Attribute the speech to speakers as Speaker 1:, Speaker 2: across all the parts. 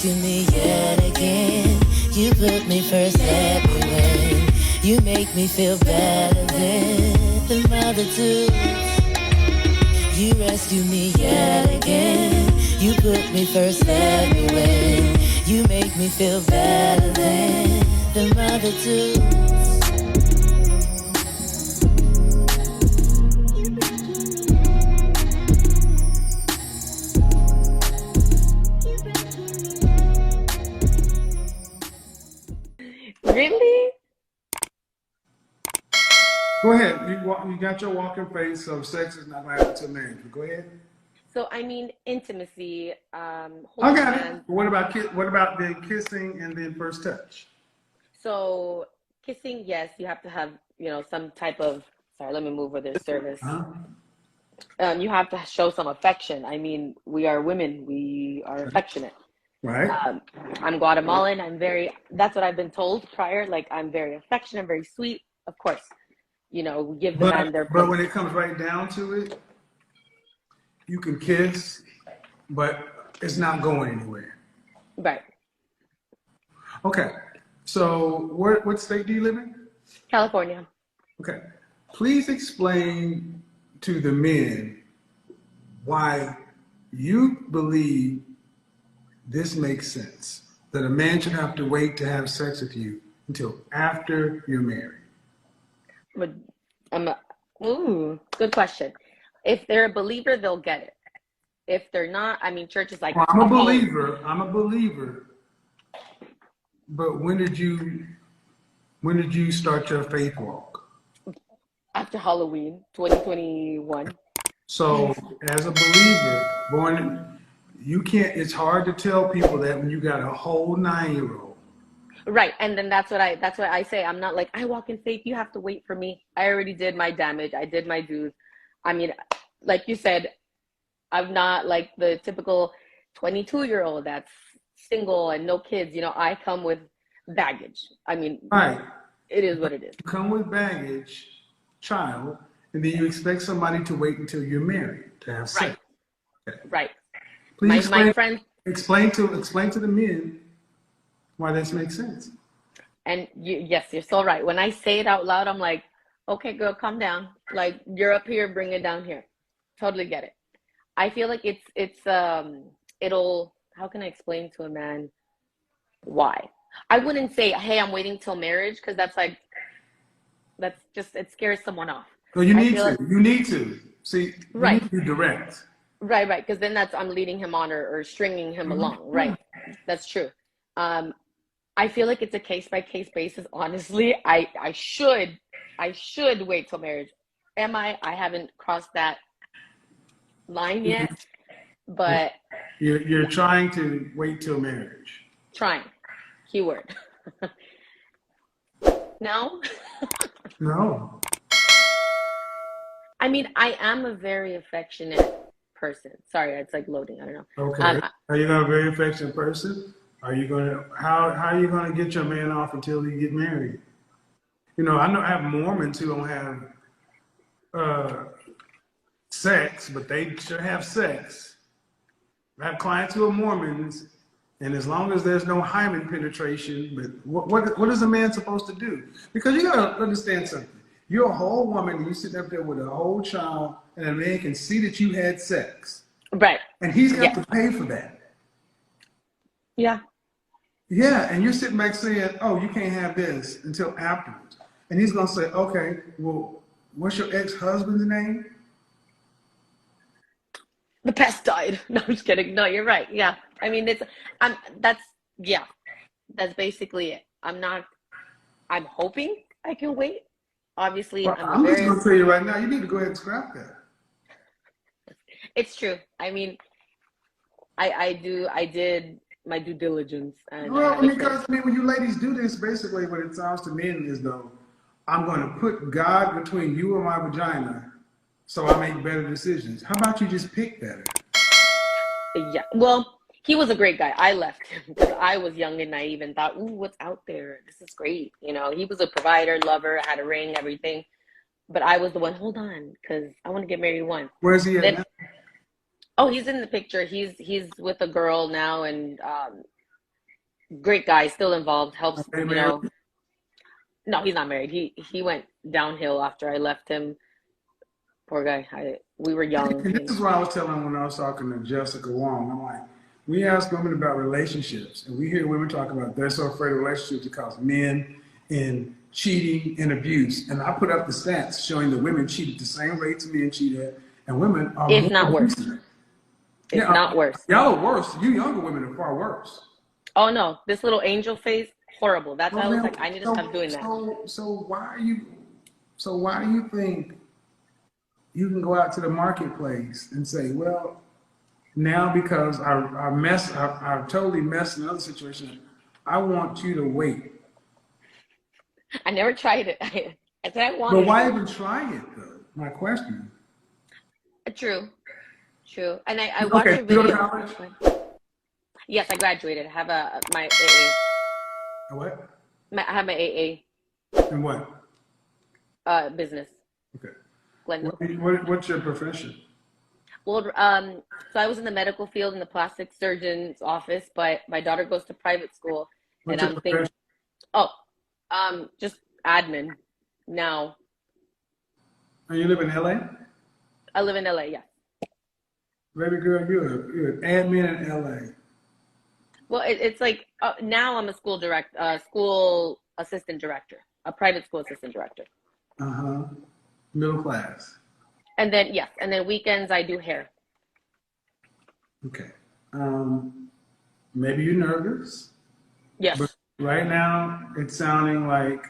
Speaker 1: rescue me yet again. You put me first everywhere. You make me feel better than the mother too. You rescue me yet again. You put me first everywhere. You make me feel better than the mother too.
Speaker 2: Really?
Speaker 3: Go ahead. You got your walking face, so sex is not going to happen until marriage. But go ahead.
Speaker 2: So I mean intimacy,
Speaker 3: I
Speaker 2: holding
Speaker 3: got it.
Speaker 2: hands.
Speaker 3: But what about the kissing and then first touch?
Speaker 2: So kissing, yes, you have to have, some type of, sorry, let me move where there's service.
Speaker 3: Huh?
Speaker 2: You have to show some affection. I mean, we are women, we are affectionate.
Speaker 3: Right.
Speaker 2: I'm Guatemalan. That's what I've been told prior. Like, I'm very affectionate, very sweet. Of course, we give the man their
Speaker 3: But
Speaker 2: place.
Speaker 3: when it comes right down to it, you can kiss, but it's not going anywhere.
Speaker 2: Right.
Speaker 3: Okay. So what state do you live in?
Speaker 2: California.
Speaker 3: Okay. Please explain to the men why you believe this makes sense, that a man should have to wait to have sex with you until after you're married.
Speaker 2: But good question. If they're a believer, they'll get it. If they're not, I mean, church is like.
Speaker 3: Well, I'm a believer. But when did you start your faith walk?
Speaker 2: After Halloween, 2021.
Speaker 3: So as a believer, you can't. It's hard to tell people that when you got a whole 9-year-old.
Speaker 2: Right, and then that's what I say. I'm not like, I walk in faith. You have to wait for me. I already did my damage. I did my dues. I mean, like you said, I'm not like the typical 22-year-old that's single and no kids. I come with baggage. I mean,
Speaker 3: right.
Speaker 2: It is what it is.
Speaker 3: You come with baggage, child, and then you expect somebody to wait until you're married to have sex.
Speaker 2: Right. Okay. Right.
Speaker 3: Please
Speaker 2: my friend.
Speaker 3: Explain to the men why this makes sense.
Speaker 2: And yes, you're so right. When I say it out loud, I'm like, okay, girl, calm down. Like, you're up here, bring it down here. Totally get it. I feel like it'll, how can I explain to a man why? I wouldn't say, hey, I'm waiting till marriage, because it scares someone off.
Speaker 3: No, you need to. See,
Speaker 2: right.
Speaker 3: You need to be direct.
Speaker 2: Right, because then I'm leading him on or stringing him along. Right. That's true. I feel like it's a case-by-case basis. Honestly, I should wait till marriage. Am I? I haven't crossed that line yet, but
Speaker 3: you're trying to wait till marriage.
Speaker 2: Trying, keyword. No.
Speaker 3: No.
Speaker 2: I mean, I am a very affectionate person. Sorry, it's like loading. I don't know.
Speaker 3: Okay. Are you a very affectionate person? Are you gonna how are you gonna get your man off until you get married? I have Mormons who don't have sex, but they should have sex. I have clients who are Mormons, and as long as there's no hymen penetration, but what is a man supposed to do? Because you gotta understand something. You're a whole woman, and you're sitting up there with a whole child, and a man can see that you had sex.
Speaker 2: Right.
Speaker 3: And he's got to pay for that.
Speaker 2: Yeah.
Speaker 3: Yeah, and you're sitting back saying, oh, you can't have this until afterwards. And he's going to say, okay, well, what's your ex-husband's name?
Speaker 2: The pest died. No, I'm just kidding. No, you're right. Yeah. I mean, that's basically it. I'm hoping I can wait. Obviously,
Speaker 3: well, I'm just going to tell you right now, you need to go ahead and scrap that.
Speaker 2: It's true. I mean, I did my due diligence. And
Speaker 3: because when you ladies do this, basically what it sounds to men is though, I'm going to put God between you and my vagina so I make better decisions. How about you just pick better?
Speaker 2: Yeah. Well, he was a great guy. I left him because I was young and naive and thought, ooh, what's out there? This is great. He was a provider, lover, had a ring, everything. But I was the one, hold on, because I want to get married once.
Speaker 3: Where's he at now?
Speaker 2: Oh, he's in the picture. He's with a girl now, and Great guy, still involved, helps,
Speaker 3: Are they
Speaker 2: you
Speaker 3: married?
Speaker 2: know. No, he's not married. He went downhill after I left him. Poor guy. We were young,
Speaker 3: And
Speaker 2: you
Speaker 3: this
Speaker 2: know.
Speaker 3: is what I was telling when I was talking to Jessica Wong. I'm like, we ask women about relationships, and we hear women talk about they're so afraid of relationships because men and cheating and abuse. And I put up the stats showing that women cheat at the same rates men cheat at, and women are
Speaker 2: If
Speaker 3: more
Speaker 2: not worse.
Speaker 3: abusive.
Speaker 2: If
Speaker 3: Yeah,
Speaker 2: not worse.
Speaker 3: y'all are worse. You younger women are far worse.
Speaker 2: Oh no, this little angel face, horrible. That's why
Speaker 3: Well,
Speaker 2: I was
Speaker 3: man,
Speaker 2: like, I need to stop doing that.
Speaker 3: so why do you think you can go out to the marketplace and say, well, now because I totally messed in another situation, I want you to wait.
Speaker 2: I never tried it. I said I
Speaker 3: But
Speaker 2: wanted
Speaker 3: why
Speaker 2: to.
Speaker 3: even try it though? My question.
Speaker 2: True, true. And I watched
Speaker 3: Okay,
Speaker 2: a
Speaker 3: you go to
Speaker 2: video.
Speaker 3: college?
Speaker 2: Yes, I graduated. I have my AA.
Speaker 3: And what?
Speaker 2: I have my AA
Speaker 3: And what?
Speaker 2: business.
Speaker 3: Okay.
Speaker 2: Glendale.
Speaker 3: What's your profession?
Speaker 2: Well, so I was in the medical field in the plastic surgeon's office, but my daughter goes to private school, and
Speaker 3: What's your
Speaker 2: I'm thinking,
Speaker 3: profession?
Speaker 2: oh, just admin now.
Speaker 3: And you live in LA?
Speaker 2: I live in LA, yeah.
Speaker 3: Baby girl, you're an admin in LA.
Speaker 2: Well, it's like now I'm a school assistant director, a private school assistant director.
Speaker 3: Uh-huh. Middle class.
Speaker 2: And then yes, and then weekends I do hair.
Speaker 3: Okay. Maybe you're nervous, but
Speaker 2: Yes,
Speaker 3: right now it's sounding like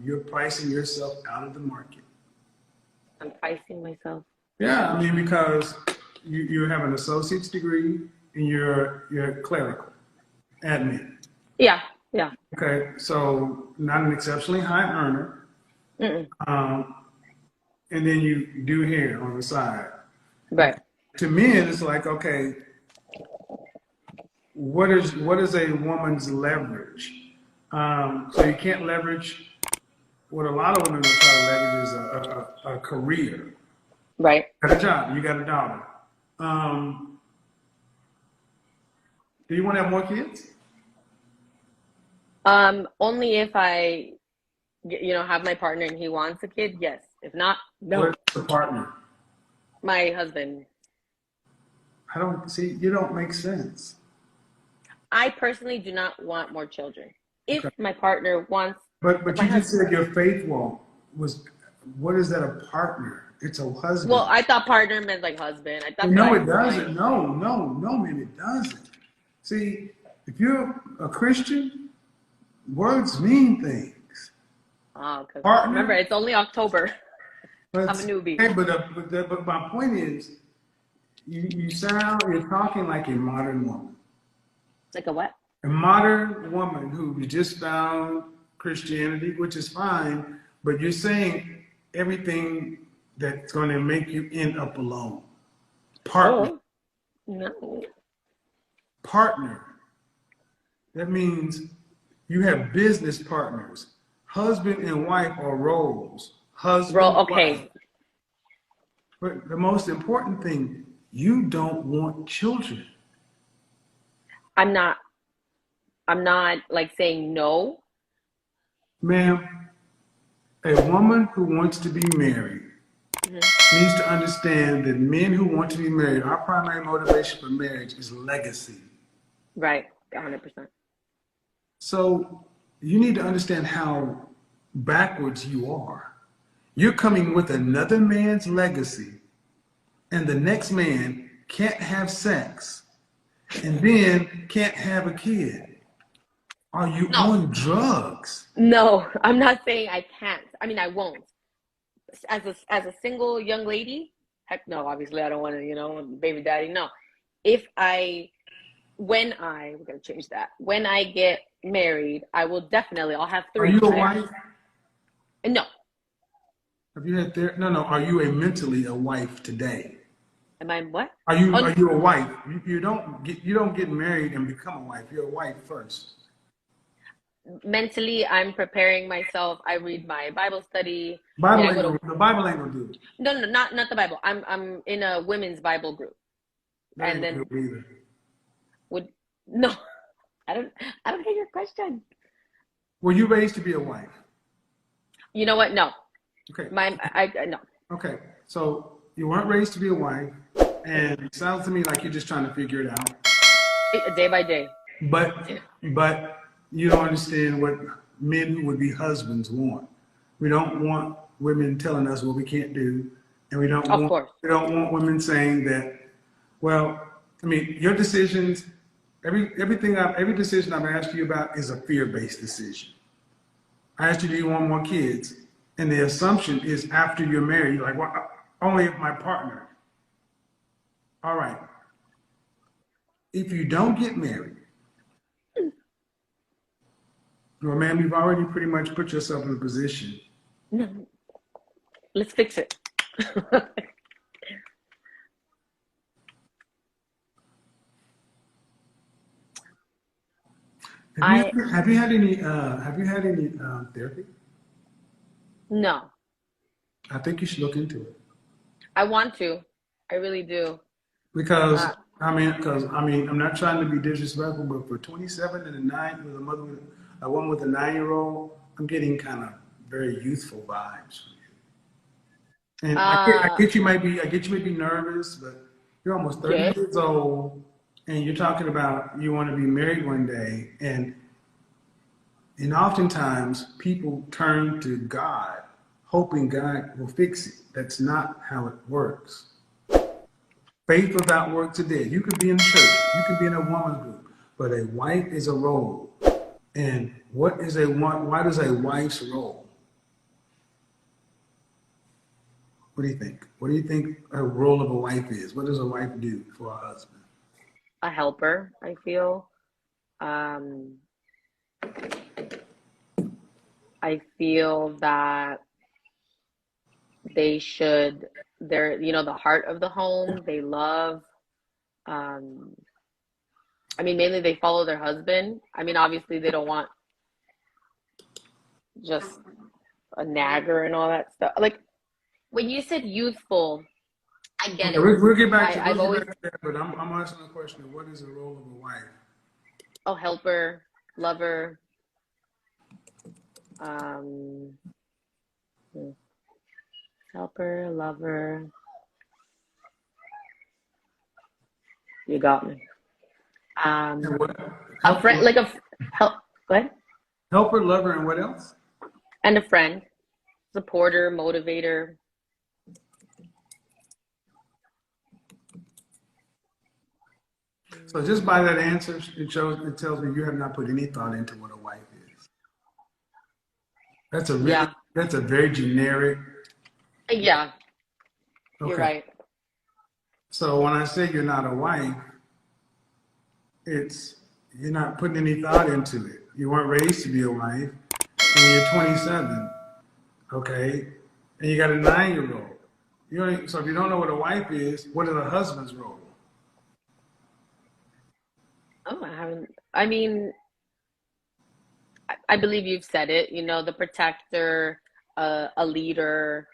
Speaker 3: you're pricing yourself out of the market.
Speaker 2: I'm pricing myself.
Speaker 3: Yeah, I mean because you have an associate's degree and you're clerical, admin.
Speaker 2: Yeah, yeah.
Speaker 3: Okay, so not an exceptionally high earner,
Speaker 2: Mm-mm.
Speaker 3: and then you do hair on the side.
Speaker 2: Right.
Speaker 3: To men, it's like, okay, what is a woman's leverage? So you can't leverage what a lot of women will try to leverage is a career.
Speaker 2: Right.
Speaker 3: You got a job, you got a daughter. Do you want to have more kids?
Speaker 2: Only if I, have my partner and he wants a kid. Yes. If not, no.
Speaker 3: What's the partner?
Speaker 2: My husband.
Speaker 3: I don't see. You don't make sense.
Speaker 2: I personally do not want more children. If
Speaker 3: Okay.
Speaker 2: my partner wants,
Speaker 3: But
Speaker 2: my
Speaker 3: you just
Speaker 2: husband.
Speaker 3: said your faith walk was. What is that? A partner? It's a husband.
Speaker 2: Well, I thought partner meant like husband. That's
Speaker 3: No,
Speaker 2: what
Speaker 3: it doesn't. No, man, it doesn't. See, if you're a Christian, words mean things.
Speaker 2: Oh, because
Speaker 3: Partner.
Speaker 2: remember, it's only October.
Speaker 3: But,
Speaker 2: I'm a newbie.
Speaker 3: Hey, but my point is, you're talking like a modern woman.
Speaker 2: Like a what?
Speaker 3: A modern woman who just found Christianity, which is fine, but you're saying everything that's going to make you end up alone. Partner.
Speaker 2: Oh, no.
Speaker 3: Partner. That means you have business partners. Husband and wife are roles. Husband,
Speaker 2: Bro, okay.
Speaker 3: wife. But the most important thing, you don't want children.
Speaker 2: I'm not like saying no.
Speaker 3: Ma'am, a woman who wants to be married needs to understand that men who want to be married, our primary motivation for marriage is legacy.
Speaker 2: Right. 100%.
Speaker 3: So you need to understand how backwards you are. You're coming with another man's legacy, and the next man can't have sex and then can't have a kid. Are you on drugs?
Speaker 2: No, I'm not saying I can't. I mean, I won't. As a single young lady, heck no, obviously I don't want to, baby daddy, no. We're going to change that. When I get married, I'll have 3.
Speaker 3: Are you a wife?
Speaker 2: No.
Speaker 3: Have you had therapy? No. Are you mentally a wife today?
Speaker 2: Am I what?
Speaker 3: Are you a wife? You don't get married and become a wife. You're a wife first.
Speaker 2: Mentally, I'm preparing myself. I read my Bible study.
Speaker 3: The Bible ain't gonna do it.
Speaker 2: No, not the Bible. I'm in a women's Bible group.
Speaker 3: That
Speaker 2: And
Speaker 3: ain't
Speaker 2: then
Speaker 3: gonna do it either.
Speaker 2: no. I don't I don't get your question.
Speaker 3: Were you raised to be a wife?
Speaker 2: You know what? No.
Speaker 3: Okay.
Speaker 2: No.
Speaker 3: Okay. So you weren't raised to be a wife, and it sounds to me like you're just trying to figure it out.
Speaker 2: Day by day.
Speaker 3: But but you don't understand what men who would be husbands want. We don't want women telling us what we can't do, and
Speaker 2: Of course.
Speaker 3: we don't want women saying that. Well, I mean, your decisions, every decision I've asked you about is a fear-based decision. I asked you, do you want more kids? And the assumption is after you're married, you're like, well, only if my partner. All right. If you don't get married, well, man, you've already pretty much put yourself in a position.
Speaker 2: No. Let's fix it.
Speaker 3: Have you had any therapy?
Speaker 2: No.
Speaker 3: I think you should look into it.
Speaker 2: I want to. I really do.
Speaker 3: Because I'm not trying to be disrespectful, but for 27 and a 9 with a woman with a 9-year-old, I'm getting kind of very youthful vibes from you. And I get you might be nervous, but you're almost 30 years old, and you're talking about you want to be married one day, and oftentimes people turn to God, hoping God will fix it. That's not how it works. Faith without works is dead. You could be in the church, you could be in a woman's group, but a wife is a role. And what is why does a wife's role? What do you think? What do you think a role of a wife is? What does a wife do for a husband?
Speaker 2: A helper, I feel. I feel that they're the heart of the home. They love, mainly they follow their husband. Obviously they don't want just a nagger and all that stuff. Like when you said youthful, I get it.
Speaker 3: We'll get back to
Speaker 2: that,
Speaker 3: but I'm asking a question. What is the role of a wife?
Speaker 2: Oh, helper, lover, helper, lover. You got me. A friend, like help. Go ahead.
Speaker 3: Helper, lover, and what else?
Speaker 2: And a friend, supporter, motivator.
Speaker 3: So just by that answer, it tells me you have not put any thought into what a wife is. That's a very generic.
Speaker 2: Yeah,
Speaker 3: okay.
Speaker 2: You're right.
Speaker 3: So when I say you're not a wife, you're not putting any thought into it. You weren't raised to be a wife, and you're 27, okay, and you got a 9-year-old. So if you don't know what a wife is, what is a husband's role?
Speaker 2: Oh, I haven't. I believe you've said it. The protector, a leader,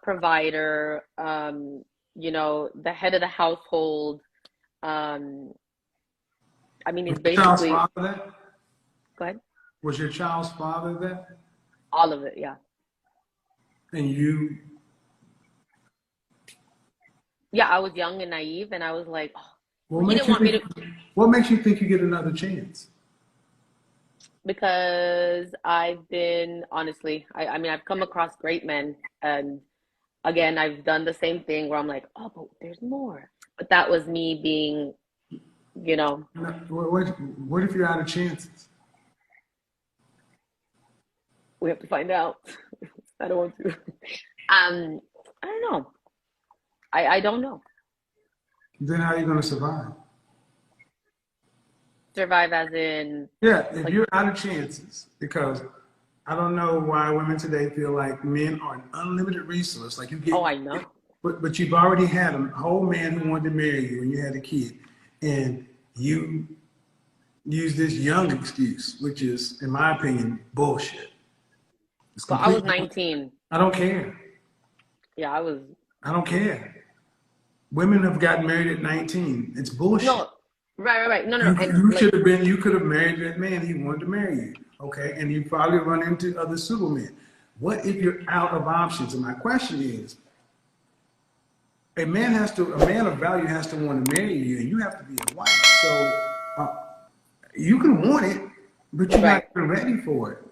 Speaker 2: provider. The head of the household. It's basically.
Speaker 3: Child's father that?
Speaker 2: Go ahead.
Speaker 3: Was your child's father that?
Speaker 2: All of it, yeah.
Speaker 3: And you?
Speaker 2: Yeah, I was young and naive, and I was like,
Speaker 3: What makes you think you get another chance?
Speaker 2: Because I've been, honestly, I've come across great men, and again, I've done the same thing where I'm like, oh, but there's more. But that was me being,
Speaker 3: What if you're out of chances?
Speaker 2: We have to find out. I don't want to. I don't know. I don't know.
Speaker 3: Then how are you going to survive?
Speaker 2: Survive as in?
Speaker 3: Yeah, if you're out of chances, because I don't know why women today feel like men are an unlimited resource. Like you get.
Speaker 2: Oh, I know.
Speaker 3: But you've already had a whole man who wanted to marry you and you had a kid, and you use this young excuse, which is, in my opinion, bullshit.
Speaker 2: Well, I was 19.
Speaker 3: I don't care.
Speaker 2: Yeah, I was.
Speaker 3: I don't care. Women have gotten married at 19. It's bullshit.
Speaker 2: Right. No. And
Speaker 3: You
Speaker 2: like,
Speaker 3: should have been. You could have married that man. He wanted to marry you. Okay, and you probably run into other supermen. What if you're out of options? And my question is, a man of value has to want to marry you, and you have to be a wife. So you can want it, but you're not
Speaker 2: right,
Speaker 3: even ready for it.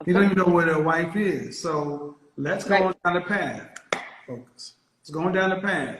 Speaker 2: of
Speaker 3: You don't
Speaker 2: course.
Speaker 3: even know what a wife is. So let's go
Speaker 2: Right.
Speaker 3: on down the path, folks. Let's go on down the path.